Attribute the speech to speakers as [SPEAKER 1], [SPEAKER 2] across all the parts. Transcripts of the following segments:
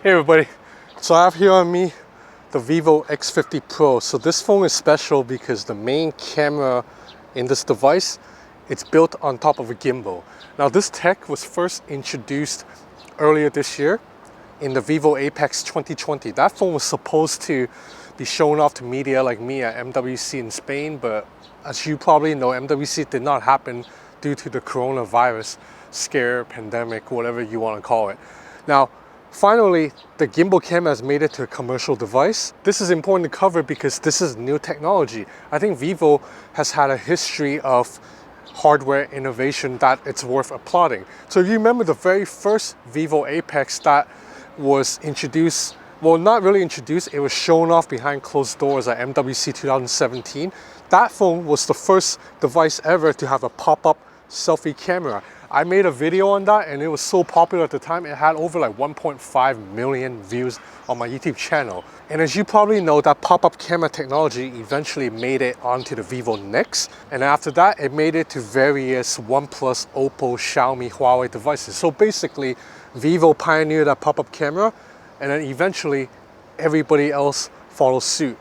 [SPEAKER 1] Hey everybody, so I have here on me the Vivo X50 Pro. So this phone is special because the main camera in this device, it's built on top of a gimbal. Now this tech was first introduced earlier this year in the Vivo Apex 2020. That phone was supposed to be shown off to media like me at MWC in Spain, but as you probably know, MWC did not happen due to the coronavirus scare, pandemic, whatever you want to call it. Now, finally, the gimbal camera has made it to a commercial device. This is important to cover because this is new technology. I think Vivo has had a history of hardware innovation that it's worth applauding. So you remember the very first Vivo Apex that was introduced, well, not really introduced, it was shown off behind closed doors at MWC 2017. That phone was the first device ever to have a pop-up selfie camera. I made a video on that and it was so popular at the time. It had over like 1.5 million views on my YouTube channel. And as you probably know, that pop-up camera technology eventually made it onto the Vivo Next. And after that, it made it to various OnePlus, Oppo, Xiaomi, Huawei devices. So basically, Vivo pioneered that pop-up camera and then eventually everybody else followed suit.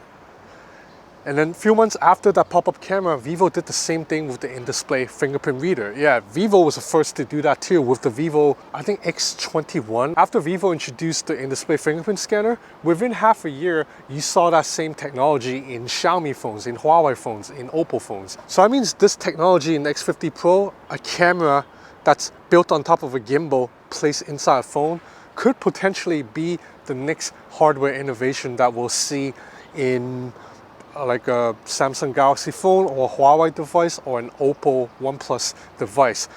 [SPEAKER 1] And then a few months after that pop-up camera, Vivo did the same thing with the in-display fingerprint reader. Yeah, Vivo was the first to do that too with the Vivo, I think X21. After Vivo introduced the in-display fingerprint scanner, within half a year, you saw that same technology in Xiaomi phones, in Huawei phones, in Oppo phones. So that means this technology in the X50 Pro, a camera that's built on top of a gimbal placed inside a phone, could potentially be the next hardware innovation that we'll see in like a Samsung Galaxy phone or a Huawei device or an Oppo OnePlus device.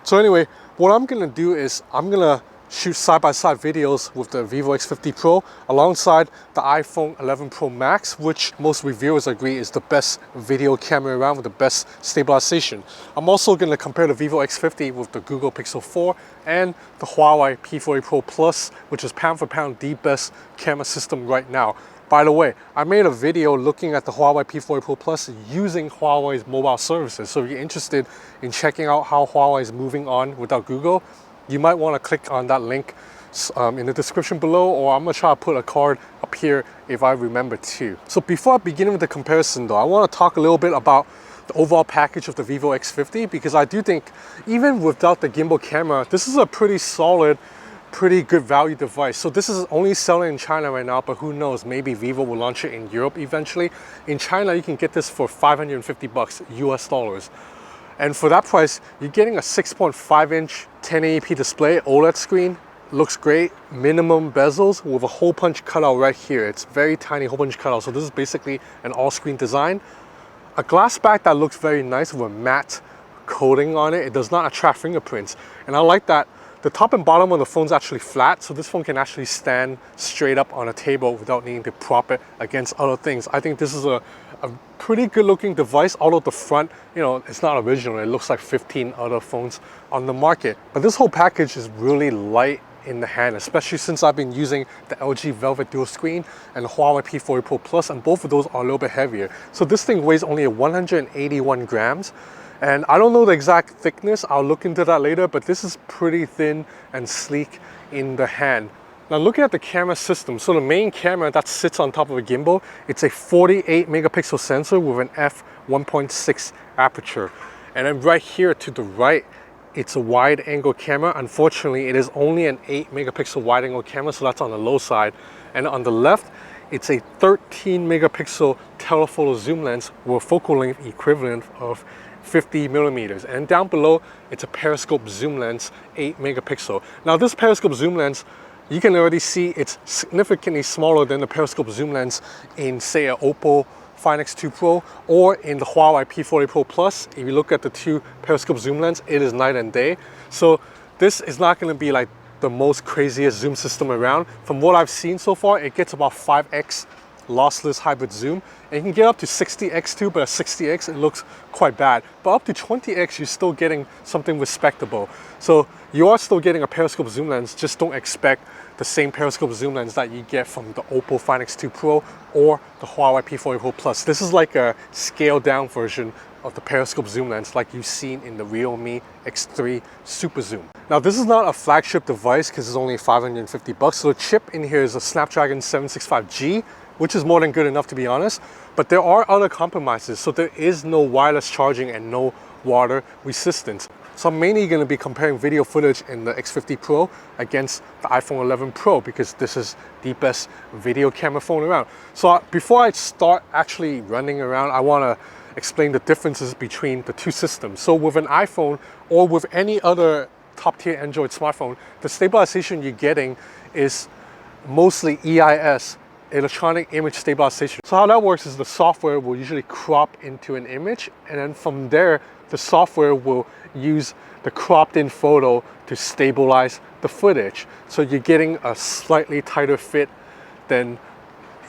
[SPEAKER 1] So anyway, what I'm gonna do is I'm gonna shoot side-by-side videos with the Vivo X50 Pro alongside the iPhone 11 Pro Max, which most reviewers agree is the best video camera around with the best stabilization. I'm also gonna compare the Vivo X50 with the Google Pixel 4 and the Huawei P40 Pro Plus, which is pound for pound the best camera system right now. By the way, I made a video looking at the Huawei P40 Pro Plus using Huawei's mobile services. So if you're interested in checking out how Huawei is moving on without Google, you might want to click on that link in the description below, or I'm going to try to put a card up here if I remember to. So before I begin with the comparison though, I want to talk a little bit about the overall package of the Vivo X50, because I do think even without the gimbal camera, this is a pretty solid, pretty good value device. So this is only selling in China right now, but who knows, maybe Vivo will launch it in Europe eventually. In China, you can get this for 550 bucks US dollars. And for that price, you're getting a 6.5 inch 1080p display, OLED screen, looks great, minimum bezels with a hole punch cutout right here. It's very tiny hole punch cutout. So this is basically an all screen design. A glass back that looks very nice with a matte coating on it. It does not attract fingerprints. And I like that the top and bottom of the phone's actually flat, so this phone can actually stand straight up on a table without needing to prop it against other things. I think this is a pretty good looking device, although the front, you know, it's not original. It looks like 15 other phones on the market. But this whole package is really light in the hand, especially since I've been using the LG Velvet dual screen and the Huawei P40 Pro Plus, and both of those are a little bit heavier. So this thing weighs only 181 grams. And I don't know the exact thickness, I'll look into that later, but this is pretty thin and sleek in the hand. Now looking at the camera system, so the main camera that sits on top of a gimbal, it's a 48 megapixel sensor with an f1.6 aperture. And then right here to the right, it's a wide angle camera. Unfortunately, it is only an 8 megapixel wide angle camera, so that's on the low side. And on the left, it's a 13 megapixel telephoto zoom lens with a focal length equivalent of 50 millimeters. And down below, it's a periscope zoom lens, 8 megapixel. Now this periscope zoom lens, you can already see it's significantly smaller than the periscope zoom lens in, say, an Oppo Find X2 Pro or in the Huawei P40 Pro Plus. If you look at the two periscope zoom lens, it is night and day. So this is not going to be like the most craziest zoom system around. From what I've seen so far, it gets about 5x lossless hybrid zoom, and you can get up to 60x too, but at 60x it looks quite bad. But up to 20x you're still getting something respectable. So you are still getting a periscope zoom lens, just don't expect the same periscope zoom lens that you get from the Oppo Find X2 Pro or the Huawei P40 Pro Plus. This is like a scaled down version of the periscope zoom lens like you've seen in the Realme X3 Super Zoom. Now this is not a flagship device because it's only $550, so the chip in here is a Snapdragon 765G, which is more than good enough to be honest, but there are other compromises. So there is no wireless charging and no water resistance. So I'm mainly going to be comparing video footage in the X50 Pro against the iPhone 11 Pro because this is the best video camera phone around. So before I start actually running around, I want to explain the differences between the two systems. So with an iPhone or with any other top tier Android smartphone, the stabilization you're getting is mostly EIS, electronic image stabilization. So how that works is the software will usually crop into an image, and then from there the software will use the cropped in photo to stabilize the footage. So you're getting a slightly tighter fit than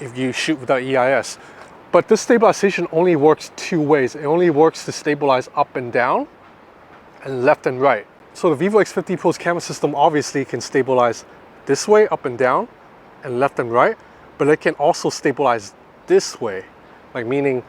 [SPEAKER 1] if you shoot without EIS. But this stabilization only works two ways. It only works to stabilize up and down and left and right. So the Vivo X50 Pro's camera system obviously can stabilize this way, up and down, and left and right, but it can also stabilize this way, like meaning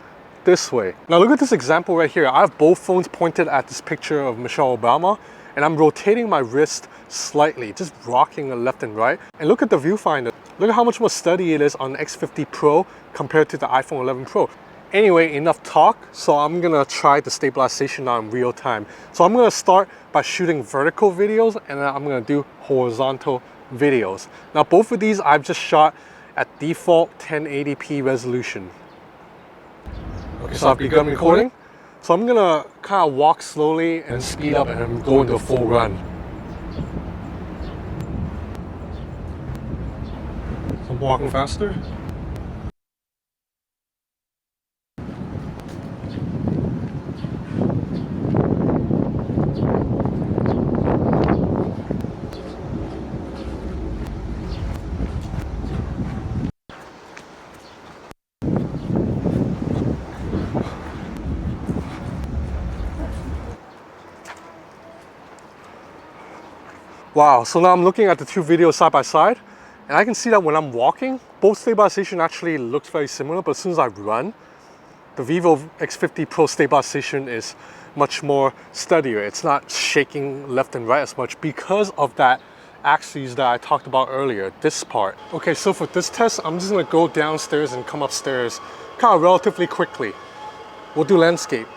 [SPEAKER 1] this way. Now look at this example right here. I have both phones pointed at this picture of Michelle Obama, and I'm rotating my wrist slightly, just rocking it left and right. And look at the viewfinder. Look at how much more steady it is on the X50 Pro compared to the iPhone 11 Pro. Anyway, enough talk. So I'm gonna try the stabilization now in real time. So I'm gonna start by shooting vertical videos, and then I'm gonna do horizontal videos. Now both of these I've just shot at default 1080p resolution. Okay, so I've begun recording. So I'm gonna kind of walk slowly and speed up and then go into a full run. So I'm walking faster. Wow, so now I'm looking at the two videos side by side, and I can see that when I'm walking, both stabilization actually looks very similar, but as soon as I run, the Vivo X50 Pro stabilization is much more steadier. It's not shaking left and right as much because of that axis that I talked about earlier, this part. Okay, so for this test, I'm just gonna go downstairs and come upstairs kind of relatively quickly. We'll do landscape.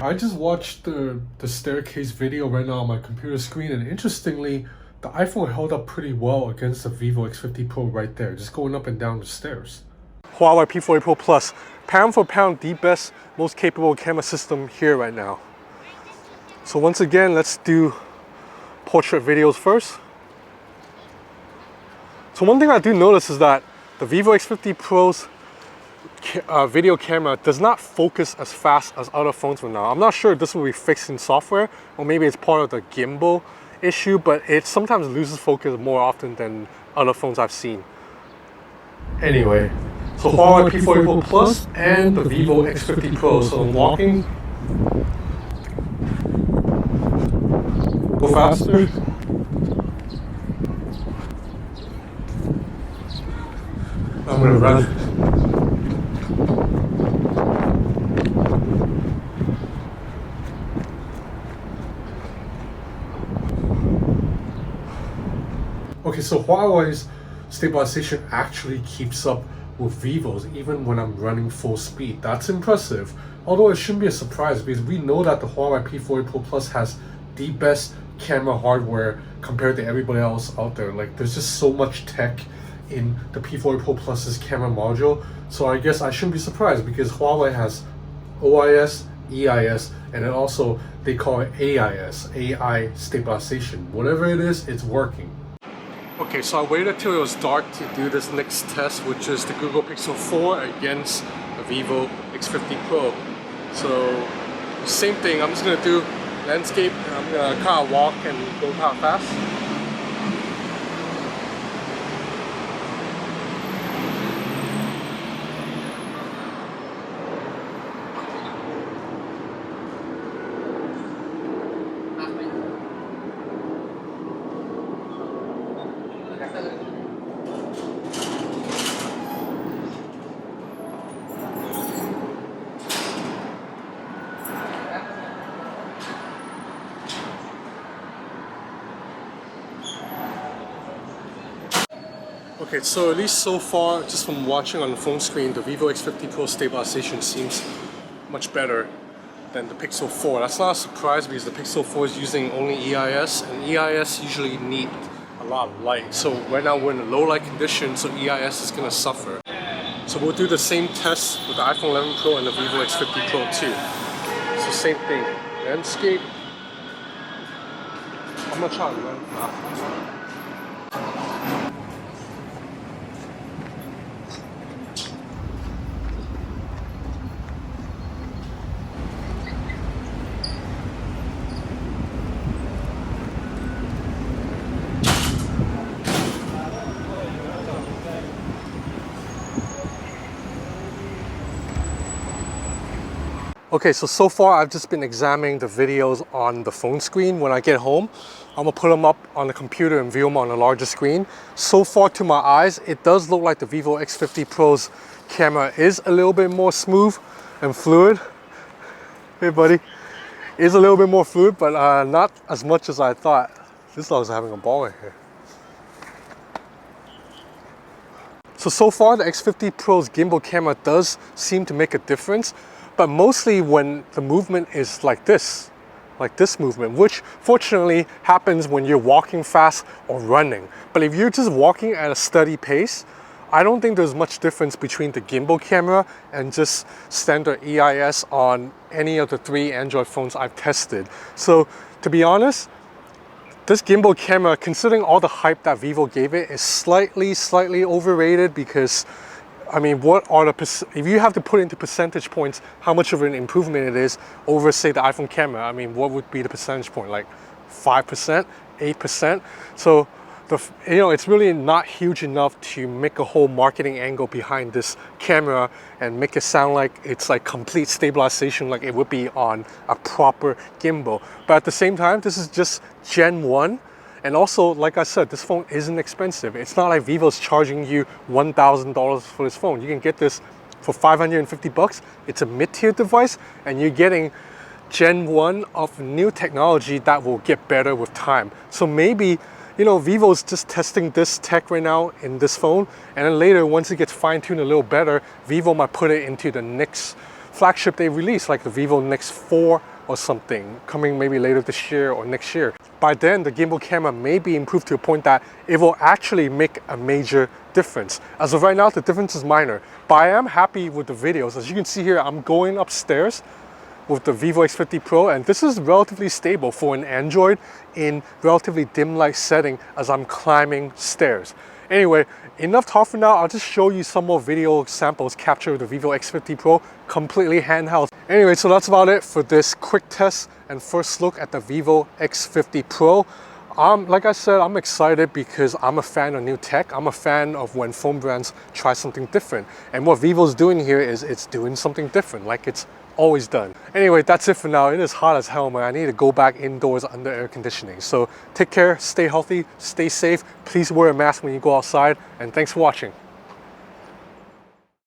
[SPEAKER 1] I just watched the staircase video right now on my computer screen, and interestingly, the iPhone held up pretty well against the Vivo X50 Pro right there, just going up and down the stairs. Huawei P40 Pro Plus, pound for pound, the best, most capable camera system here right now. So once again, let's do portrait videos first. So one thing I do notice is that the Vivo X50 Pro's video camera does not focus as fast as other phones right now. I'm not sure if this will be fixed in software, or maybe it's part of the gimbal issue, but it sometimes loses focus more often than other phones I've seen. Anyway, so Huawei P40 Pro Plus and the Vivo X50 Pro. So I'm walking. Go faster. I'm gonna run. Okay, so Huawei's stabilization actually keeps up with Vivo's even when I'm running full speed. That's impressive. Although it shouldn't be a surprise because we know that the Huawei P40 Pro Plus has the best camera hardware compared to everybody else out there. Like, there's just so much tech in the P40 Pro Plus's camera module. So I guess I shouldn't be surprised because Huawei has OIS, EIS, and then also they call it AIS, AI stabilization. Whatever it is, it's working. Okay, so I waited till it was dark to do this next test, which is the Google Pixel 4 against the Vivo X50 Pro. So, same thing, I'm just going to do landscape, and I'm going to kind of walk and go kind of fast. Okay, so at least so far, just from watching on the phone screen, the Vivo X50 Pro stabilization seems much better than the Pixel 4. That's not a surprise because the Pixel 4 is using only EIS, and EIS usually need a lot of light. So right now we're in a low light condition, so EIS is going to suffer. So we'll do the same test with the iPhone 11 Pro and the Vivo X50 Pro too. So same thing, landscape. I'm gonna try to run. Okay, so far I've just been examining the videos on the phone screen. When I get home, I'm gonna put them up on the computer and view them on a larger screen. So far to my eyes, it does look like the Vivo X50 Pro's camera is a little bit more smooth and fluid. Hey buddy, is a little bit more fluid, but not as much as I thought. This dog's having a ball right here. So far the X50 Pro's gimbal camera does seem to make a difference. But mostly when the movement is like this movement, which fortunately happens when you're walking fast or running. But if you're just walking at a steady pace, I don't think there's much difference between the gimbal camera and just standard EIS on any of the 3 Android phones I've tested. So to be honest, this gimbal camera, considering all the hype that Vivo gave it, is slightly overrated because I mean, what are the, if you have to put into percentage points how much of an improvement it is over, say, the iPhone camera, I mean, what would be the percentage point? Like 5%, 8%? So, it's really not huge enough to make a whole marketing angle behind this camera and make it sound like it's like complete stabilization like it would be on a proper gimbal. But at the same time, this is just Gen 1. And also, like I said, this phone isn't expensive. It's not like Vivo's charging you $1,000 for this phone. You can get this for 550 bucks. It's a mid-tier device, and you're getting Gen 1 of new technology that will get better with time. So maybe, Vivo's just testing this tech right now in this phone, and then later, once it gets fine-tuned a little better, Vivo might put it into the next flagship they release, like the Vivo Nex 4 or something, coming maybe later this year or next year. By then, the gimbal camera may be improved to a point that it will actually make a major difference. As of right now, the difference is minor, but I am happy with the videos. As you can see here, I'm going upstairs with the Vivo X50 Pro, and this is relatively stable for an Android in relatively dim light setting as I'm climbing stairs. Anyway, enough talk for now. I'll just show you some more video samples captured with the Vivo X50 Pro completely handheld. Anyway, so that's about it for this quick test and first look at the Vivo X50 Pro. Like I said, I'm excited because I'm a fan of new tech. I'm a fan of when phone brands try something different. And what Vivo's doing here is it's doing something different, like it's always done. Anyway, that's it for now. It is hot as hell, man. I need to go back indoors under air conditioning. So take care, stay healthy, stay safe. Please wear a mask when you go outside, and thanks for watching.